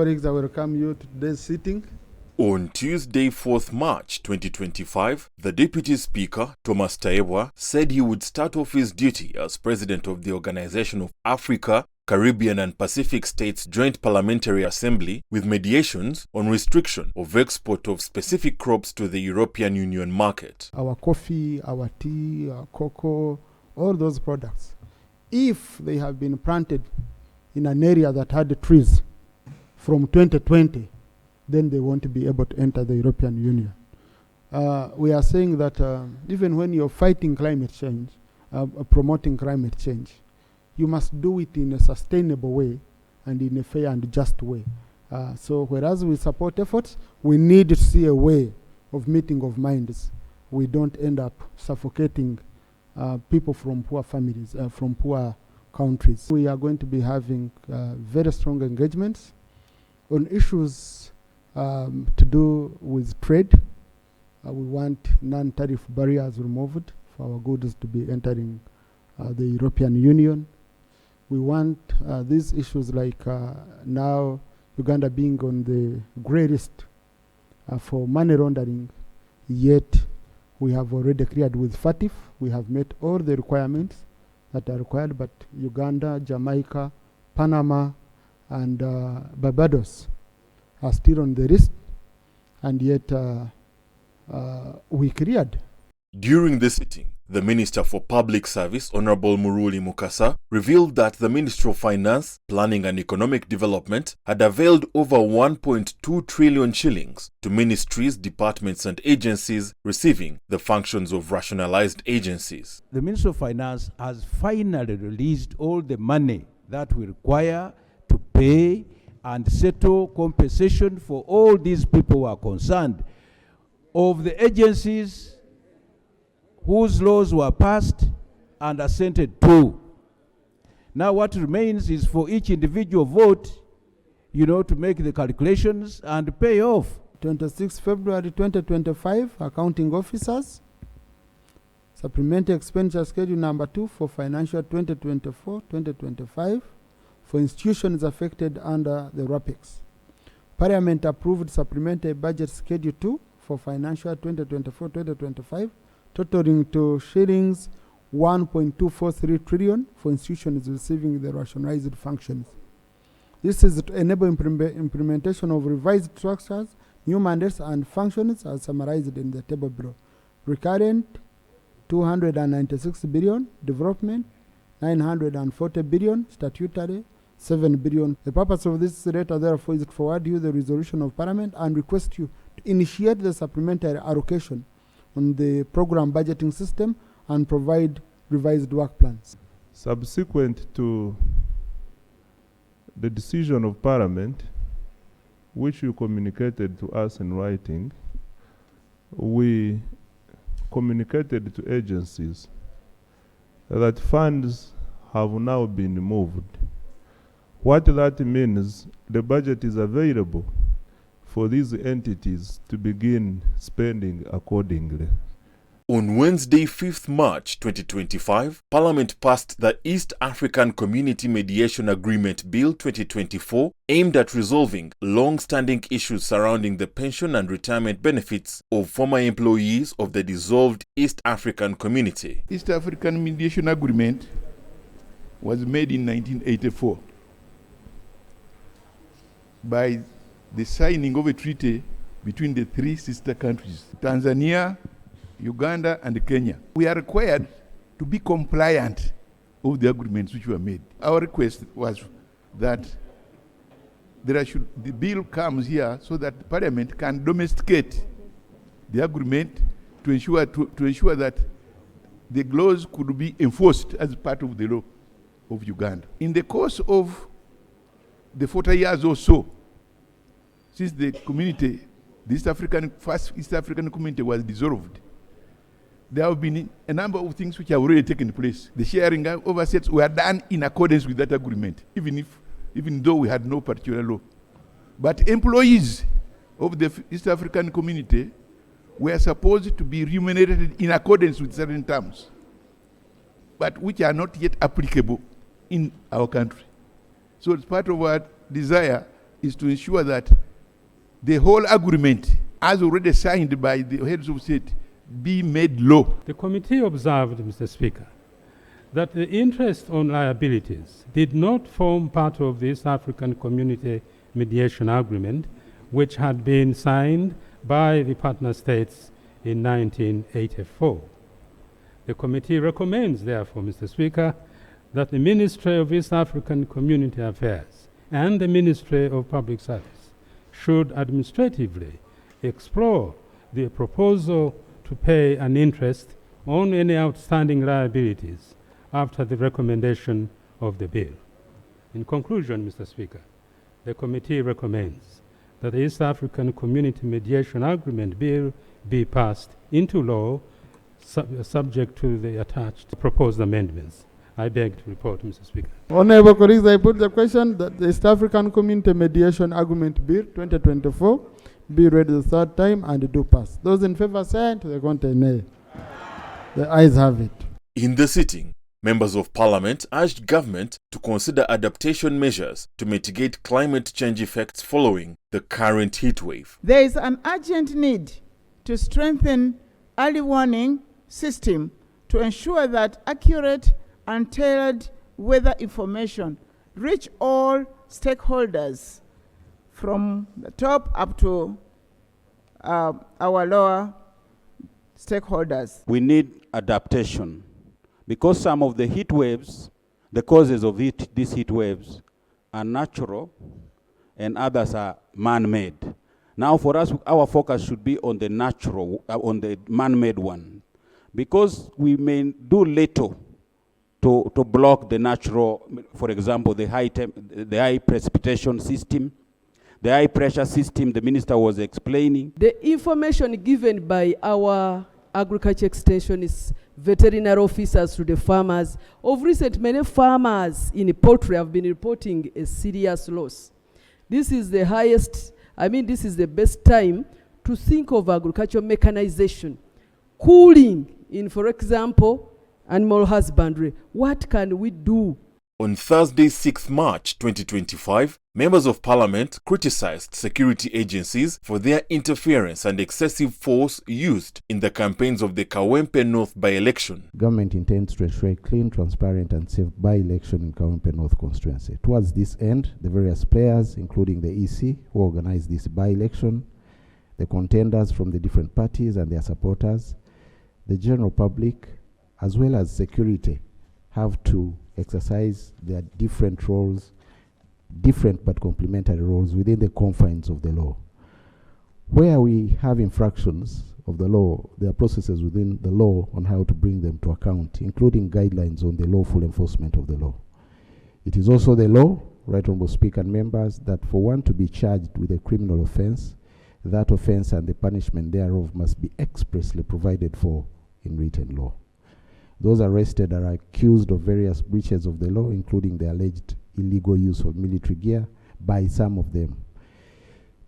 colleagues, I welcome you to today's sitting. On Tuesday, 4th March 2025, the Deputy Speaker, Thomas Tayebwa, said he would start off his duty as President of the Organization of Africa, Caribbean and Pacific States Joint Parliamentary Assembly with mediations on restriction of export of specific crops to the European Union market. Our coffee, our tea, our cocoa, all those products, if they have been planted in an area that had trees from 2020, then they won't be able to enter the European Union. We are saying that even when you're fighting climate change, promoting climate change, you must do it in a sustainable way and in a fair and just way. So whereas we support efforts, we need to see a way of meeting of minds. We don't end up suffocating people from poor families, from poor countries. We are going to be having very strong engagements on issues to do with trade. We want non-tariff barriers removed for our goods to be entering the European Union. We want these issues like now Uganda being on the grey list for money laundering, yet we have already cleared with FATF. We have met all the requirements that are required, but Uganda, Jamaica, Panama, and Barbados are still on the list, and yet we cleared. During the sitting, the Minister for Public Service, Honorable Muruli Mukasa, revealed that the Ministry of Finance, Planning and Economic Development had availed over 1.2 trillion shillings to ministries, departments and agencies receiving the functions of rationalised agencies. The Ministry of Finance has finally released all the money that we require to pay and settle compensation for all these people who are concerned. Of the agencies whose laws were passed and assented to. Now what remains is for each individual vote, to make the calculations and pay off. 26 February 2025, accounting officers, supplementary expenditure schedule number 2 for financial 2024-2025 for institutions affected under the RAPEX. Parliament approved supplementary budget schedule 2 for financial 2024-2025, totaling to shillings 1.243 trillion for institutions receiving the rationalised functions. This is to enable implementation of revised structures, new mandates and functions as summarized in the table below. Recurrent 296 billion, development 940 billion, statutory 7 billion. The purpose of this letter therefore is to forward you the resolution of Parliament and request you to initiate the supplementary allocation on the program budgeting system and provide revised work plans. Subsequent to the decision of Parliament, which you communicated to us in writing, we communicated to agencies that funds have now been moved. What that means, the budget is available for these entities to begin spending accordingly. On Wednesday, 5th March 2025, Parliament passed the East African Community Mediation Agreement Bill 2024, aimed at resolving long-standing issues surrounding the pension and retirement benefits of former employees of the dissolved East African Community. East African Mediation Agreement was made in 1984 by the signing of a treaty between the three sister countries, Tanzania, Uganda, and Kenya. We are required to be compliant of the agreements which were made. Our request was that the bill comes here so that Parliament can domesticate the agreement to ensure that the laws could be enforced as part of the law of Uganda. In the course of the 40 years or so, since the community, first East African community was dissolved, there have been a number of things which have already taken place. The sharing of assets were done in accordance with that agreement, even though we had no particular law. But employees of the East African community were supposed to be remunerated in accordance with certain terms, but which are not yet applicable in our country. So it's part of our desire is to ensure that the whole agreement, as already signed by the heads of state, be made law. The committee observed, Mr. Speaker, that the interest on liabilities did not form part of the East African Community Mediation Agreement, which had been signed by the partner states in 1984. The committee recommends, therefore, Mr. Speaker, that the Ministry of East African Community Affairs and the Ministry of Public Service should administratively explore the proposal to pay an interest on any outstanding liabilities after the recommendation of the bill. In conclusion, Mr. Speaker, the committee recommends that the East African Community Mediation Agreement Bill be passed into law subject to the attached proposed amendments. I beg to report, Mr. Speaker. Honorable colleagues, I put the question that the East African Community Mediation Agreement Bill 2024 be read the third time and do pass. Those in favor say aye, to the contrary nay. The ayes have it. In the sitting, members of parliament urged government to consider adaptation measures to mitigate climate change effects following the current heat wave. There is an urgent need to strengthen early warning system to ensure that accurate and tailored weather information reach all stakeholders from the top up to our lower stakeholders. We need adaptation because some of the heat waves, the causes of these heat waves are natural and others are man-made. Now for us, our focus should be on the natural, on the man-made one, because we may do little to block the natural, for example, the high precipitation system, the high pressure system the minister was explaining. The information given by our agriculture extensionist veterinary officers to the farmers, of recent many farmers in poultry have been reporting a serious loss. This is the highest, this is the best time to think of agricultural mechanization, cooling in, for example, animal husbandry. What can we do? On Thursday, 6th March 2025, members of parliament criticized security agencies for their interference and excessive force used in the campaigns of the Kawempe North by-election. Government intends to ensure a clean, transparent and safe by-election in Kawempe North constituency. Towards this end, the various players, including the EC, who organized this by-election, the contenders from the different parties and their supporters, the general public, as well as security, have to exercise their different roles, different but complementary roles within the confines of the law. Where we have infractions of the law, there are processes within the law on how to bring them to account, including guidelines on the lawful enforcement of the law. It is also the law, Right Honourable Speaker and members, that for one to be charged with a criminal offence, that offence and the punishment thereof must be expressly provided for in written law. Those arrested are accused of various breaches of the law, including the alleged illegal use of military gear by some of them.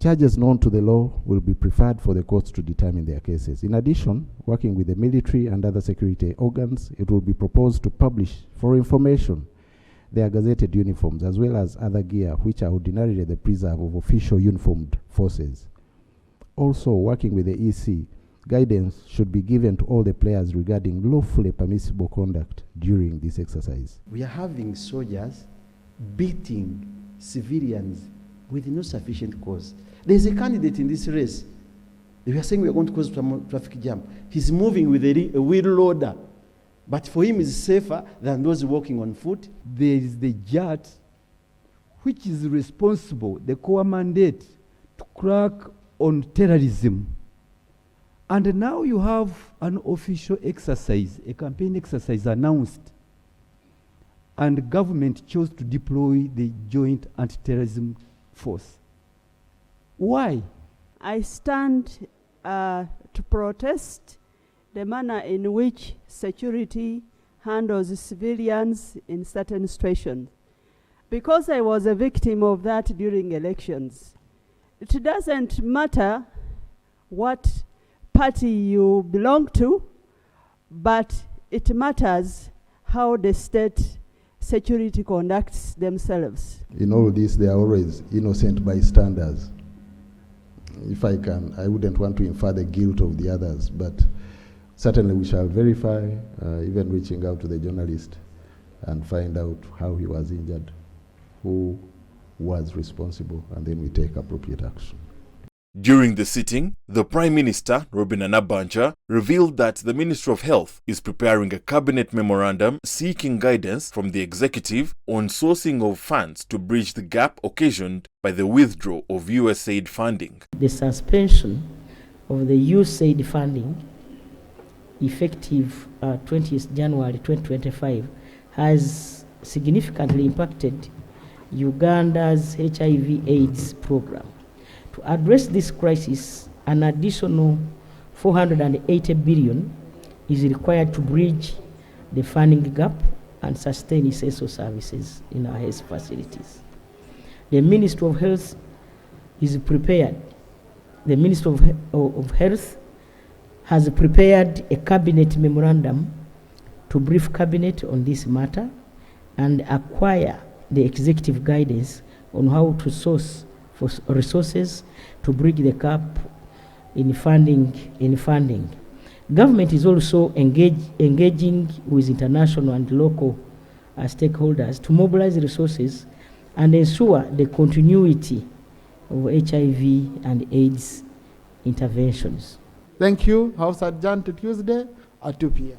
Charges known to the law will be preferred for the courts to determine their cases. In addition, working with the military and other security organs, it will be proposed to publish for information their gazetted uniforms as well as other gear which are ordinarily the preserve of official uniformed forces. Also, working with the EC, guidance should be given to all the players regarding lawfully permissible conduct during this exercise. We are having soldiers beating civilians with no sufficient cause. There is a candidate in this race. We are saying we are going to cause traffic jam. He's moving with a wheel loader, but for him it's safer than those walking on foot. There is the JAT, which is responsible, the core mandate, to crack on terrorism. And now you have an official exercise, a campaign exercise announced, and the government chose to deploy the Joint Anti-Terrorism Force. Why? I stand to protest the manner in which security handles civilians in certain situations. Because I was a victim of that during elections, it doesn't matter what party you belong to, but it matters how the state security conducts themselves. In all this, there are always innocent bystanders. If I can, I wouldn't want to infer the guilt of the others, but certainly we shall verify, even reaching out to the journalist and find out how he was injured, who was responsible, and then we take appropriate action. During the sitting, the Prime Minister, Robin Anabanja, revealed that the Ministry of Health is preparing a cabinet memorandum seeking guidance from the executive on sourcing of funds to bridge the gap occasioned by the withdrawal of USAID funding. The suspension of the USAID funding effective 20th January 2025 has significantly impacted Uganda's HIV/AIDS program. To address this crisis, an additional 480 billion is required to bridge the funding gap and sustain essential services in our health facilities. The Ministry of Health is prepared. The Ministry of Health has prepared a cabinet memorandum to brief cabinet on this matter and acquire the executive guidance on how to source for resources to bridge the gap in funding. Government is also engaging with international and local stakeholders to mobilize resources and ensure the continuity of HIV and AIDS interventions. Thank you. House adjourned to Tuesday at 2 p.m.